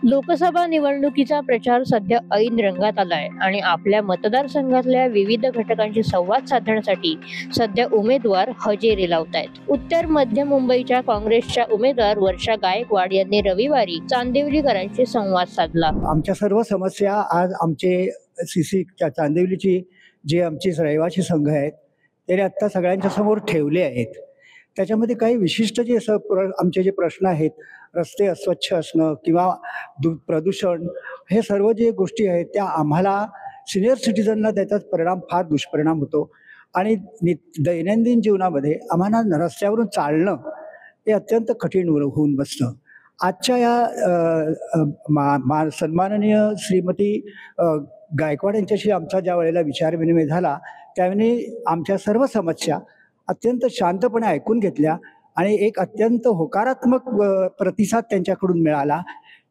लोकसभा निवडणुकीचा प्रचार सध्या ऐन रंगात आलाय आणि आपल्या मतदारसंघातल्या विविध घटकांशी संवाद साधण्यासाठी सध्या उमेदवार हजेरी लावतायत। उत्तर मध्य मुंबईच्या काँग्रेसच्या उमेदवार वर्षा गायकवाड यांनी रविवारी चांदिवलीकरांशी संवाद साधला। आमच्या सर्व समस्या आज आमचे सीसी चांदिवलीची जे आमचे रहिवासी संघ आहेत त्याने आता सगळ्यांच्या समोर ठेवले आहेत। त्याच्यामध्ये काही विशिष्ट जे आमचे जे प्रश्न आहेत, रस्ते अस्वच्छ असणं किंवा प्रदूषण, हे सर्व जे गोष्टी आहेत त्या आम्हाला सिनियर सिटीजनला त्याचा परिणाम फार दुष्परिणाम होतो आणि दैनंदिन जीवनामध्ये आम्हाला रस्त्यावरून चालणं हे अत्यंत कठीण होऊन बसतं। आजच्या या सन्माननीय श्रीमती गायकवाड यांच्याशी आमचा ज्या वेळेला विचारविनिमय झाला त्यावेळी आमच्या सर्व समस्या अत्यंत शांतपणे ऐकून घेतल्या आणि एक अत्यंत होकारात्मक प्रतिसाद त्यांच्याकडून मिळाला।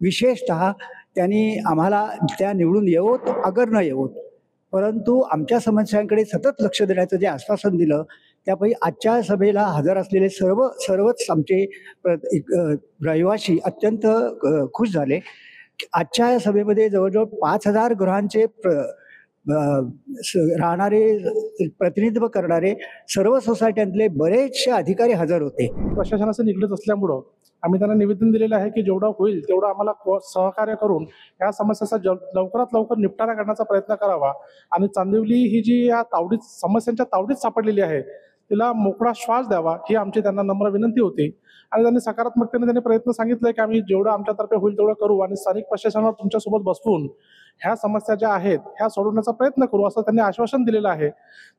विशेषतः त्यांनी आम्हाला त्या निवडून येवोत अगर न येवोत परंतु आमच्या समस्यांकडे सतत लक्ष देण्याचं जे आश्वासन दिलं त्यापैकी आजच्या सभेला हजर असलेले सर्वच आमचे रहिवासी अत्यंत खुश झाले। आजच्या या सभेमध्ये जवळजवळ 5000 गृहांचे राहणारे प्रतिनिधित्व करणारे सर्व सोसायट्यांतले बरेचसे अधिकारी हजर होते। प्रशासनाचं निगडीत असल्यामुळं आम्ही त्यांना निवेदन दिलेलं आहे की जेवढा होईल तेवढा आम्हाला सहकार्य करून या समस्येचा लवकरात लवकर निपटारा करण्याचा प्रयत्न करावा आणि चांदिवली ही जी या समस्यांच्या तावडीत सापडलेली आहे तिला मोकळा श्वास द्यावा ही आमची त्यांना नम्र विनंती होती। आणि त्यांनी सकारात्मकतेने त्यांनी प्रयत्न सांगितले की आम्ही जेवढं आमच्यातर्फे होईल तेवढं करू आणि स्थानिक प्रशासनाला तुमच्यासोबत बसवून ह्या समस्या ज्या आहेत ह्या सोडवण्याचा प्रयत्न करू असं त्यांनी आश्वासन दिलेलं आहे।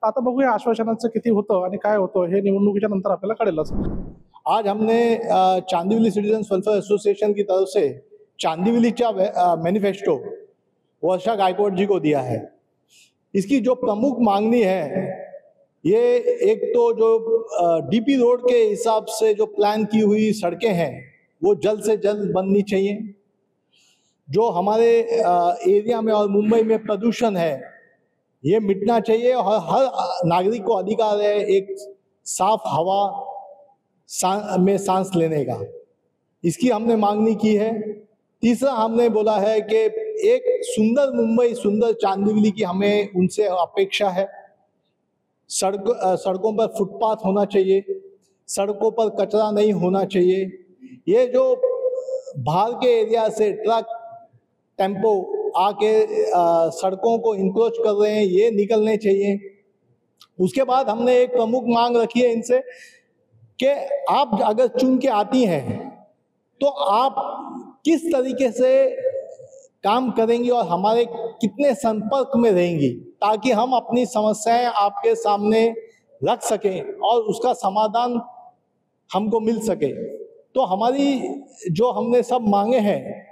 आता बघूया आश्वासनाचं किती होतं आणि काय होतं हे निवडणुकीच्या नंतर आपल्याला कळेलच। आज हमने चांदिवली सिटीजन्स वेलफेयर एसोसिएशन की तरफ से चांदिवली का मैनिफेस्टो वर्षा गायकवाड़ जी को दिया है। इसकी जो प्रमुख मांगनी है ये एक तो जो डीपी रोड के हिसाब से जो प्लान की हुई सड़कें हैं वो जल्द से जल्द बननी चाहिए। जो हमारे एरिया में और मुंबई में प्रदूषण है ये मिटना चाहिए और हर नागरिक को अधिकार है एक साफ हवा में सांस लेने का, इसकी हमने मांगनी की है। तीसरा हमने बोला है कि एक सुंदर मुंबई, सुंदर चांदिवली की हमें उनसे अपेक्षा है। सड़कों पर फुटपाथ होना चाहिए, सड़कों पर कचरा नहीं होना चाहिए। ये जो बाहर के एरिया से ट्रक टेम्पो आके सड़कों को इंक्रोच कर रहे हैं ये निकलने चाहिए। उसके बाद हमने एक प्रमुख मांग रखी है इनसे कि आप अगर चुन के आती हैं तो आप किस तरीके से काम करेंगी और हमारे कितने संपर्क में रहेंगी ताकि हम अपनी समस्याएं आपके सामने रख सकें और उसका समाधान हमको मिल सके। तो हमारी जो हमने सब मांगे हैं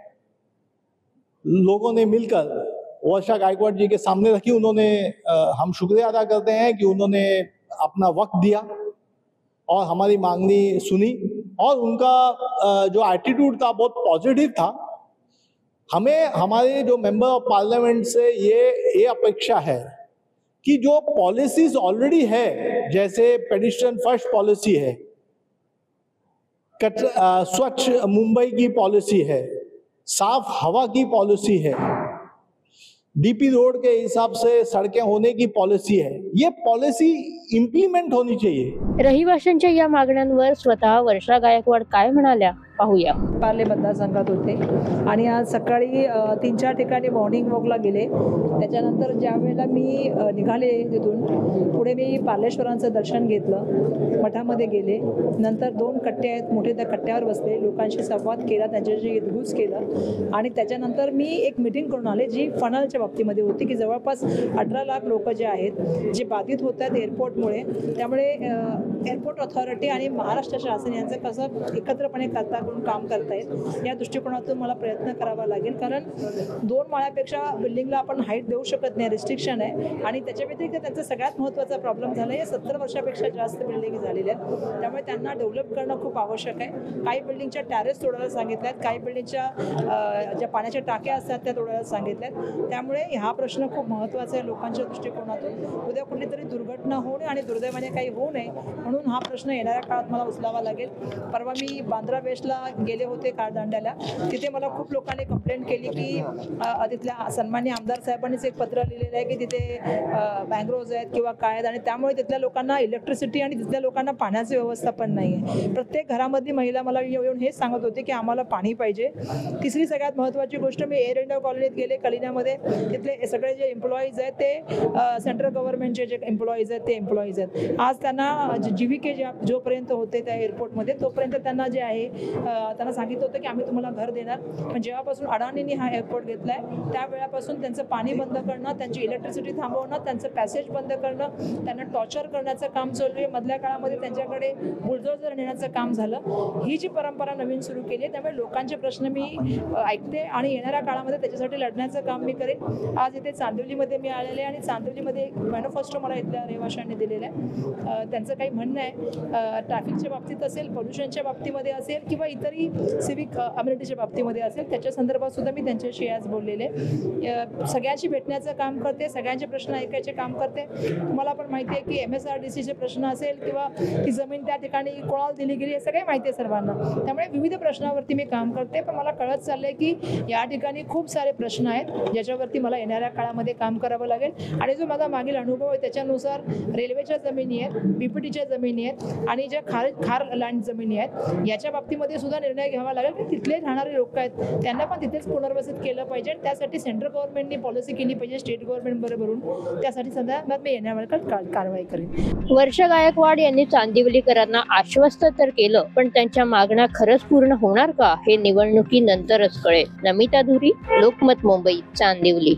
लोगों ने मिलकर वर्षा गायकवाड़ जी के सामने रखी। उन्होंने हम शुक्रिया अदा करते हैं कि उन्होंने अपना वक्त दिया और हमारी मांगनी सुनी और उनका जो एटीट्यूड था बहुत पॉजिटिव था। हमें हमारे जो मेंबर ऑफ पार्लियामेंट से ये अपेक्षा है कि जो पॉलिसीज ऑलरेडी है जैसे पेडिस्ट्रियन फर्स्ट पॉलिसी है, स्वच्छ मुंबई की पॉलिसी है, साफ हवा की पॉलिसी है, डीपी रोड के हिसाब से सड़कें होने की पॉलिसी है, ये पॉलिसी इम्प्लिमेंट होनी चाहिए। रहिवाशांच्या या मागण्यांवर स्वतः वर्षा गायकवाड काय म्हणाल्या पाहूया। पार्ले मतदारसंघात होते आणि आज सकाळी 3-4 ठिकाणी मॉर्निंग वॉकला गेले। त्याच्यानंतर ज्या वेळेला मी निघाले तिथून पुढे मी पार्लेश्वरांचं दर्शन घेतलं, मठामध्ये गेले, नंतर 2 कट्टे आहेत मोठे त्या कट्ट्यावर बसले, लोकांशी संवाद केला, त्यांच्याशी हितगुज केलं आणि त्याच्यानंतर मी एक मीटिंग करून आले जी फनलच्या बाबतीमध्ये होती की जवळपास 18 लाख लोक जे आहेत जे बाधित होत आहेत एअरपोर्टमुळे, त्यामुळे एअरपोर्ट ऑथॉरिटी आणि महाराष्ट्र शासन यांचं कसं एकत्रपणे काम करतायत या दृष्टिकोनातून मला प्रयत्न करावा लागेल। कारण 2 माळ्यापेक्षा बिल्डिंगला आपण हाईट देऊ शकत नाही, रिस्ट्रिक्शन आहे आणि त्याच्या व्यतिरिक्त त्यांचा सगळ्यात महत्त्वाचा प्रॉब्लेम झाला आहे 70 वर्षापेक्षा जास्त बिल्डिंग झालेल्या आहेत, त्यामुळे त्यांना डेव्हलप करणं खूप आवश्यक आहे। काही बिल्डिंगच्या टॅरेस तोडायला सांगितल्यात, काही बिल्डिंगच्या ज्या पाण्याच्या टाक्या असतात त्या तोडायला सांगितल्यात, त्यामुळे त्यामुळे हा प्रश्न खूप महत्त्वाचा आहे लोकांच्या दृष्टिकोनातून. उद्या कुठलीतरी दुर्घटना होऊ नये आणि दुर्दैवाने काही होऊ नये म्हणून हा प्रश्न येणाऱ्या काळात मला उचलावा लागेल. परवा मी बांद्रा वेस्टला गेले होते कारदांड्याला. तिथे मला खूप लोकांनी कंप्लेंट केली की तिथल्या सन्माननीय आमदार साहेबांनीच एक पत्र लिहिलेलं आहे की तिथे मँग्रोव्ज आहेत किंवा काय आहेत आणि त्यामुळे तिथल्या लोकांना इलेक्ट्रिसिटी आणि तिथल्या लोकांना पाण्याची व्यवस्था पण नाही आहे. प्रत्येक घरामधली महिला मला येऊन हेच सांगत होते की आम्हाला पाणी पाहिजे. तिसरी सगळ्यात महत्त्वाची गोष्ट, मी एअर इंडिया कॉलनीत गेले कलिन्यामध्ये. तिथले सगळे जे एम्प्लॉईज आहेत ते सेंट्रल गव्हर्नमेंटचे जे एम्प्लॉईज आहेत ते एम्प्लॉईज आहेत. आज त्यांना जीविके जोपर्यंत होते त्या एअरपोर्टमध्ये तोपर्यंत त्यांना जे आहे त्यांना सांगितलं होतं की आम्ही तुम्हाला घर देणार. पण जेव्हापासून अडाणींनी हा एअरपोर्ट घेतला आहे त्या वेळापासून त्यांचं पाणी बंद करणं, त्यांची इलेक्ट्रिसिटी थांबवणं, त्यांचं पॅसेज बंद करणं, त्यांना टॉर्चर करण्याचं काम चालू आहे. मधल्या काळामध्ये त्यांच्याकडे बुलडोझर नेण्याचं काम झालं. ही जी परंपरा नवीन सुरू केली आहे त्यामुळे लोकांचे प्रश्न मी ऐकते आणि येणाऱ्या काळामध्ये त्याच्यासाठी लढण्याचं काम मी करेन. आज इथे चांदिवलीमध्ये मी आलेले आणि चांदिवलीमध्ये एक मॅनिफेस्टो मला इथल्या रहिवाशांनी दिलेलं आहे. त्यांचं काही म्हणणं आहे ट्रॅफिकच्या बाबतीत असेल, पोल्युशनच्या बाबतीमध्ये असेल किंवा इतरही सिव्हिक अम्युनिटीच्या बाबतीमध्ये असेल, त्याच्या संदर्भात सुद्धा मी त्यांच्याशी आज बोललेले. सगळ्यांशी भेटण्याचं काम करते, सगळ्यांचे प्रश्न ऐकायचे काम करते. तुम्हाला पण माहिती आहे की MSRDCचे प्रश्न असेल किंवा ती जमीन त्या ठिकाणी कोणाला दिली गेली हे सगळे माहिती आहे सर्वांना. त्यामुळे विविध प्रश्नावरती मी काम करते. पण मला कळत चाललंय की या ठिकाणी खूप सारे प्रश्न आहेत ज्याच्यावरती मला येणाऱ्या काळामध्ये काम करावं लागेल. आणि जो माझा मागील अनुभव आहे त्याच्यानुसार रेल्वेच्या जमिनी आहेत, BPTच्या जमिनी आहेत आणि ज्या खार लँड जमिनी आहेत याच्या बाबतीमध्ये सुद्धा निर्णय घ्यावा लागेल की तिथले राहणारे लोक आहेत त्यांना पण तिथेच पुनर्वसित केलं पाहिजे. त्यासाठी सेंट्रल गव्हर्नमेंटनी पॉलिसी केली पाहिजे स्टेट गव्हर्नमेंट बरोबरून. त्यासाठी संदर्भात मी येण्यावर कारवाई करेन. वर्षा गायकवाड यांनी चांदिवलीकरांना आश्वस्त तर केलं, पण त्यांच्या मागण्या खरंच पूर्ण होणार का हे निवडणुकीनंतरच कळेल. नमिता धुरी, लोकमत मुंबई, चांदिवली.